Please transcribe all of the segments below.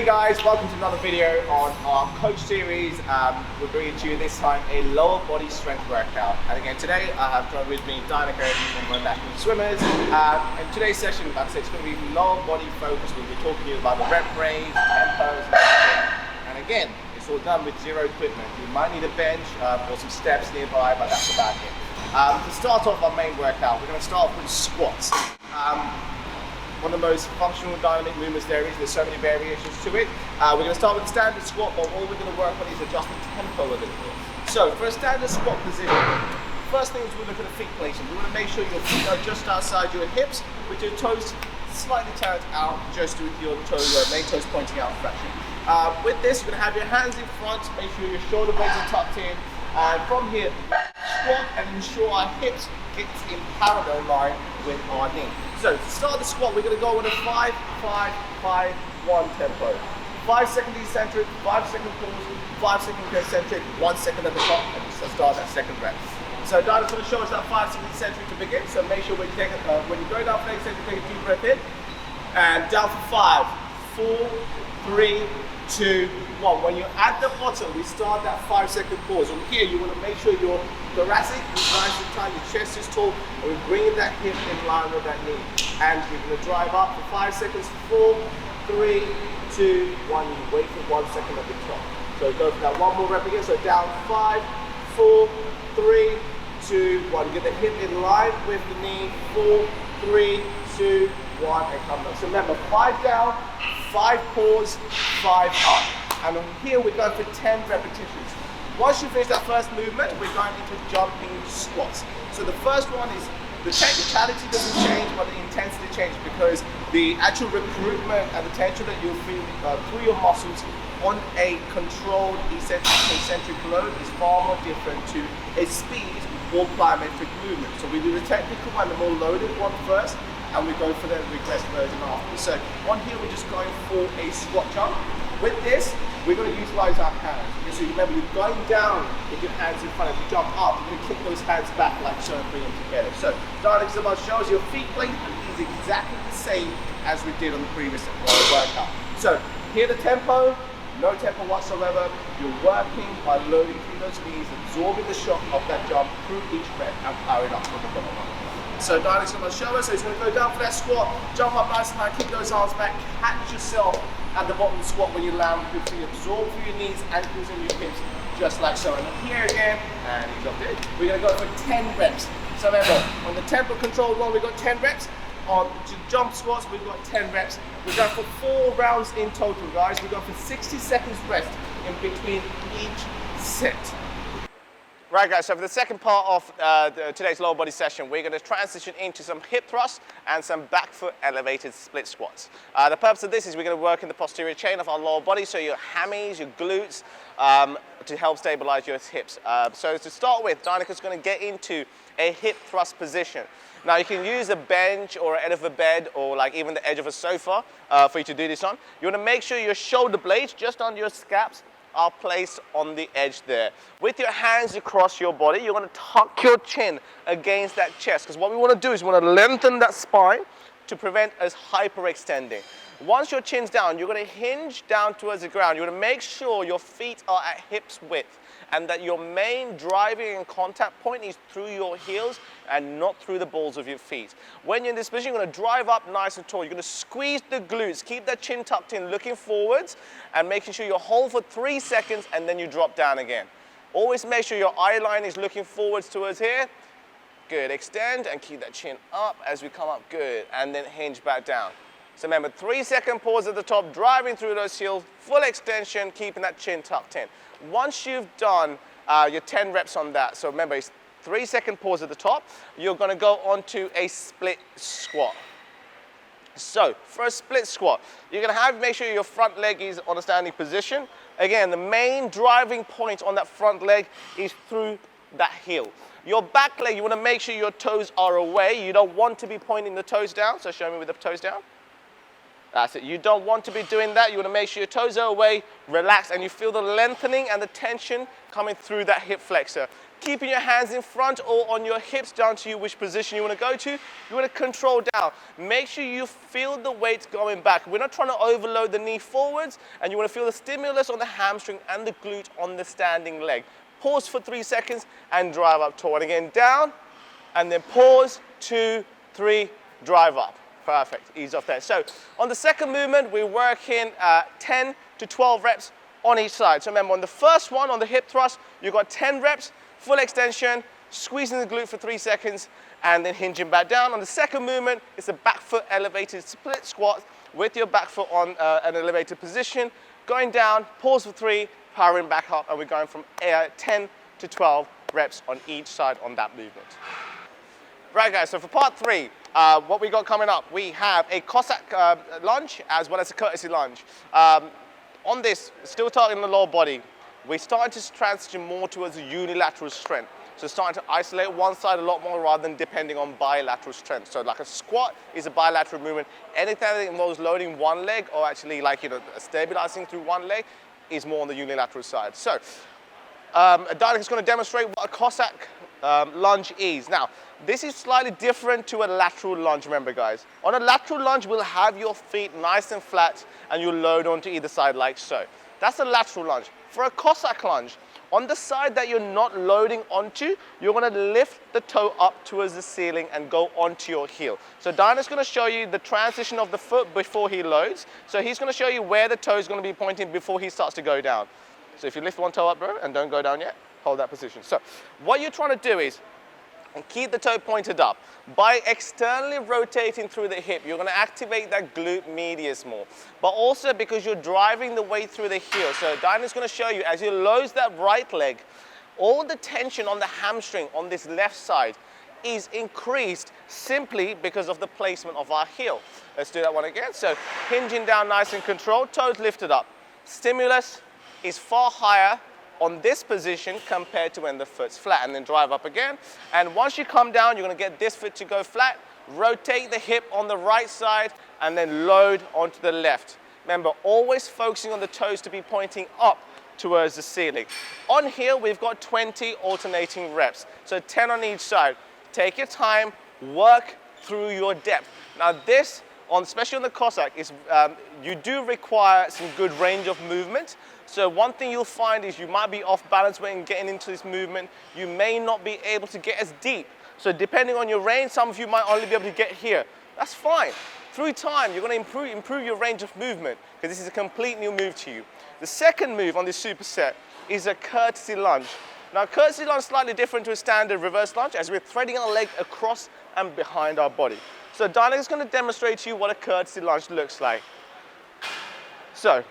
Hey guys, welcome to another video on our coach series. We're bringing to you this time a lower body strength workout. And again, today I have joined with me Lanka, one of my national swimmers. And today's session, like I said, it's going to be lower body focused. We'll be talking to you about the rep range, tempos, and everything. And again, it's all done with zero equipment. You might need a bench or some steps nearby, but that's about it. To start off our main workout, we're going to start off with squats. One of the most functional dynamic movements there is. There's so many variations to it. We're going to start with the standard squat, but all we're going to work on is adjust the tempo a little bit. So for a standard squat position, first thing is we look at the feet placement. We want to make sure your feet are just outside your hips, with your toes slightly turned out, just with your main toes pointing out fraction. With this, you're going to have your hands in front, make sure your shoulder blades are tucked in, and from here, squat and ensure our hips get in parallel line with our knee. So to start the squat, we're going to go with a 5-5-5-1 tempo. 5 second eccentric, 5 second pause, 5 second concentric, 1 second at the top, and just start that second rep. So Dinah's going to show us that 5 second eccentric to begin. So make sure when you go down for the eccentric, take a deep breath in, and down for 5, 4, 3, 2, 1. When you're at the bottom, we start that 5 second pause. And here, you want to make sure your thoracic is nice and tight, your chest is tall, and we're bringing that hip in line with that knee. And we're going to drive up for 5 seconds. 4, 3, 2, 1. You wait for 1 second at the top. So go for that one more rep again. So down 5, 4, 3, 2, 1. Get the hip in line with the knee. 4, 3, 2, 1, and come down. So remember, 5 down, 5 pause, 5 up. And here we're going for 10 repetitions. Once you finish that first movement, we're going into jumping squats. So the first one is, the technicality doesn't change, but the intensity changes, because the actual recruitment and the tension that you'll feel through your muscles on a controlled eccentric concentric load is far more different to a speed or plyometric movement. So we do the technical and the more loaded one first, and we go for the regressed version after. So on here, we're just going for a squat jump. With this, we're going to utilize our hands. So remember, you're going down with your hands in front. As you jump up, you're going to kick those hands back like so and bring them together. So Darling's about shows your feet placement is exactly the same as we did on the previous workout. So here the tempo, no tempo whatsoever. You're working by loading through those knees, absorbing the shock of that jump through each rep and powering up from the bottom up. So Darling's going to show us. So he's going to go down for that squat, jump up nice and high, kick those arms back, catch yourself at the bottom of the squat when you land, so you absorb through your knees, ankles, and your hips, just like so. And then here again, and he's up there. We're going to go for 10 reps. So remember, on the tempo controlled one, we've got 10 reps. On jump squats, we've got 10 reps. We're going for 4 rounds in total, guys. We're going for 60 seconds rest in between each set. Right guys, so for the second part of today's lower body session, we're going to transition into some hip thrusts and some back foot elevated split squats. The purpose of this is we're going to work in the posterior chain of our lower body, so your hammies, your glutes, to help stabilize your hips. So to start with, Dynika's going to get into a hip thrust position. Now you can use a bench or an end of a bed or like even the edge of a sofa for you to do this on. You want to make sure your shoulder blades just under your scaps are placed on the edge there. With your hands across your body, you're going to tuck your chin against that chest, because what we want to do is we want to lengthen that spine to prevent us hyperextending. Once your chin's down, you're going to hinge down towards the ground. You want to make sure your feet are at hips width and that your main driving and contact point is through your heels and not through the balls of your feet. When you're in this position, you're going to drive up nice and tall. You're going to squeeze the glutes, keep that chin tucked in, looking forwards, and making sure you hold for 3 seconds and then you drop down again. Always make sure your eye line is looking forwards towards here. Good, extend and keep that chin up as we come up, good, and then hinge back down. So remember, 3 second pause at the top, driving through those heels, full extension, keeping that chin tucked in. Once you've done your 10 reps on that, so remember, it's 3 second pause at the top, you're going to go on to a split squat. So for a split squat, you're going to make sure your front leg is on a standing position. Again, the main driving point on that front leg is through that heel. Your back leg, you want to make sure your toes are away. You don't want to be pointing the toes down, so show me with the toes down. That's it. You don't want to be doing that. You want to make sure your toes are away, relax, and you feel the lengthening and the tension coming through that hip flexor. keeping your hands in front or on your hips, down to you which position you want to go to. You want to control down. Make sure you feel the weight going back. We're not trying to overload the knee forwards, and you want to feel the stimulus on the hamstring and the glute on the standing leg. Pause for 3 seconds and drive up tall. And again, down, and then pause, 2, 3, drive up. Perfect, ease off there. So on the second movement, we're working 10 to 12 reps on each side. So remember, on the first one, on the hip thrust, you've got 10 reps, full extension, squeezing the glute for 3 seconds, and then hinging back down. On the second movement, it's a back foot elevated split squat with your back foot on an elevated position, going down, pause for 3, powering back up, and we're going from 10 to 12 reps on each side on that movement. Right guys, so for part 3, what we got coming up, we have a Cossack lunge as well as a Curtsy Lunge. On this, still targeting the lower body, we're starting to transition more towards a unilateral strength. So starting to isolate one side a lot more rather than depending on bilateral strength. So like a squat is a bilateral movement. Anything that involves loading one leg or actually stabilizing through one leg is more on the unilateral side. So Danik is going to demonstrate what a Cossack lunge is. Now, this is slightly different to a lateral lunge, remember guys. On a lateral lunge, we'll have your feet nice and flat and you'll load onto either side like so. That's a lateral lunge. For a Cossack lunge, on the side that you're not loading onto, you're going to lift the toe up towards the ceiling and go onto your heel. So Danik's going to show you the transition of the foot before he loads. So he's going to show you where the toe is going to be pointing before he starts to go down. So if you lift one toe up, bro, and don't go down yet, hold that position. So what you're trying to do is keep the toe pointed up. By externally rotating through the hip, you're going to activate that glute medius more. But also because you're driving the weight through the heel. So Danik's going to show you, as you load that right leg, all the tension on the hamstring on this left side is increased simply because of the placement of our heel. Let's do that one again. So hinging down nice and controlled, toes lifted up. Stimulus is far higher on this position compared to when the foot's flat, and then drive up again. And once you come down, you're going to get this foot to go flat, rotate the hip on the right side, and then load onto the left. Remember, always focusing on the toes to be pointing up towards the ceiling. On here, we've got 20 alternating reps, so 10 on each side. Take your time, work through your depth. Now this, especially on the Cossack, you do require some good range of movement. So one thing you'll find is you might be off balance when getting into this movement. You may not be able to get as deep. So depending on your range, some of you might only be able to get here. That's fine. Through time, you're going to improve your range of movement because this is a complete new move to you. The second move on this superset is a Curtsy Lunge. Now, Curtsy Lunge is slightly different to a standard reverse lunge as we're threading our leg across and behind our body. So Danik is going to demonstrate to you what a Curtsy Lunge looks like. So,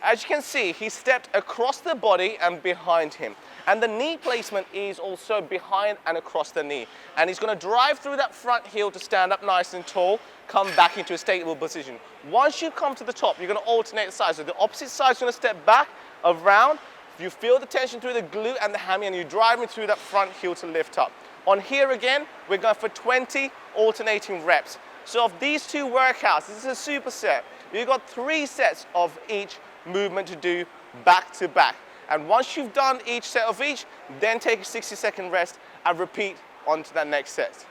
as you can see, he stepped across the body and behind him. And the knee placement is also behind and across the knee. And he's going to drive through that front heel to stand up nice and tall, come back into a stable position. Once you come to the top, you're going to alternate the sides. So the opposite side is going to step back, around. You feel the tension through the glute and the hammy, and you're driving through that front heel to lift up. On here again, we're going for 20 alternating reps. So of these two workouts, this is a superset. You've got 3 sets of each movement to do back to back. And once you've done each set of each, then take a 60-second rest and repeat on to that next set.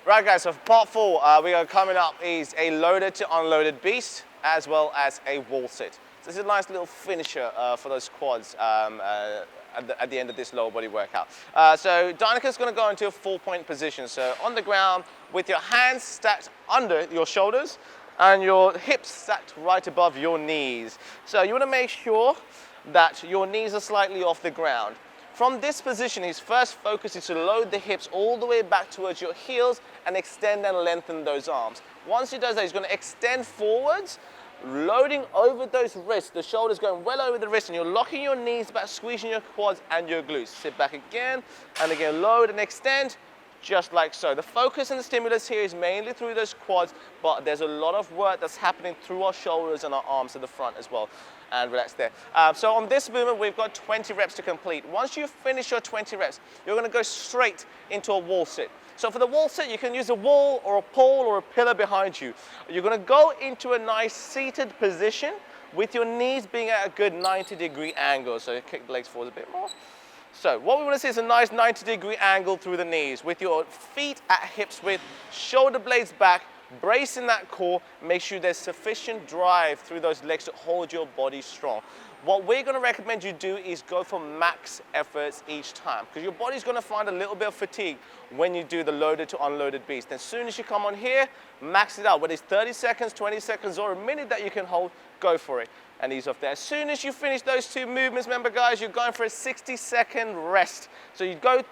Right guys, so for part 4, we are coming up is a loaded to unloaded beast as well as a wall sit. So this is a nice little finisher for those quads at the end of this lower body workout. So Danik is going to go into a 4-point position. So on the ground with your hands stacked under your shoulders and your hips stacked right above your knees. So you want to make sure that your knees are slightly off the ground. From this position, his first focus is to load the hips all the way back towards your heels and extend and lengthen those arms. Once he does that, he's going to extend forwards, loading over those wrists, the shoulders going well over the wrist, and you're locking your knees back, squeezing your quads and your glutes. Sit back again, and again, load and extend, just like so. The focus and the stimulus here is mainly through those quads, but there's a lot of work that's happening through our shoulders and our arms to the front as well. And relax there. So on this movement, we've got 20 reps to complete. Once you finish your 20 reps, you're going to go straight into a wall sit. So for the wall sit, you can use a wall or a pole or a pillar behind you. You're going to go into a nice seated position with your knees being at a good 90-degree angle. So you kick the legs forward a bit more. So what we want to see is a nice 90-degree angle through the knees with your feet at hips width, shoulder blades back, bracing that core. Make sure there's sufficient drive through those legs to hold your body strong. What we're going to recommend you do is go for max efforts each time, because your body's going to find a little bit of fatigue when you do the loaded to unloaded beast. As soon as you come on here, max it out. Whether it's 30 seconds, 20 seconds, or a minute that you can hold, go for it. And ease off there. As soon as you finish those two movements, remember guys, you're going for a 60-second rest. So you go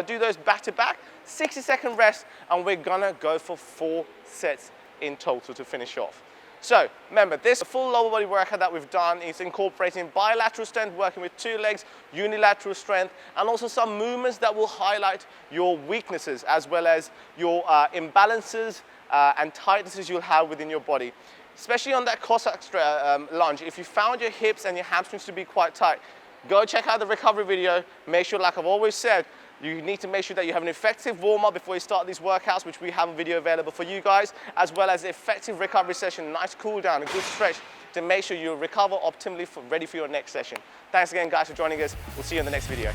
do those back-to-back, 60-second rest, and we're gonna go for 4 sets in total to finish off. So remember, this full lower body workout that we've done is incorporating bilateral strength, working with 2 legs, unilateral strength, and also some movements that will highlight your weaknesses as well as your imbalances and tightnesses you'll have within your body. Especially on that Cossack lunge, if you found your hips and your hamstrings to be quite tight, go check out the recovery video. Make sure, like I've always said, you need to make sure that you have an effective warm-up before you start these workouts, which we have a video available for you guys, as well as an effective recovery session, nice cool down, a good stretch to make sure you recover optimally ready for your next session. Thanks again guys for joining us. We'll see you in the next video.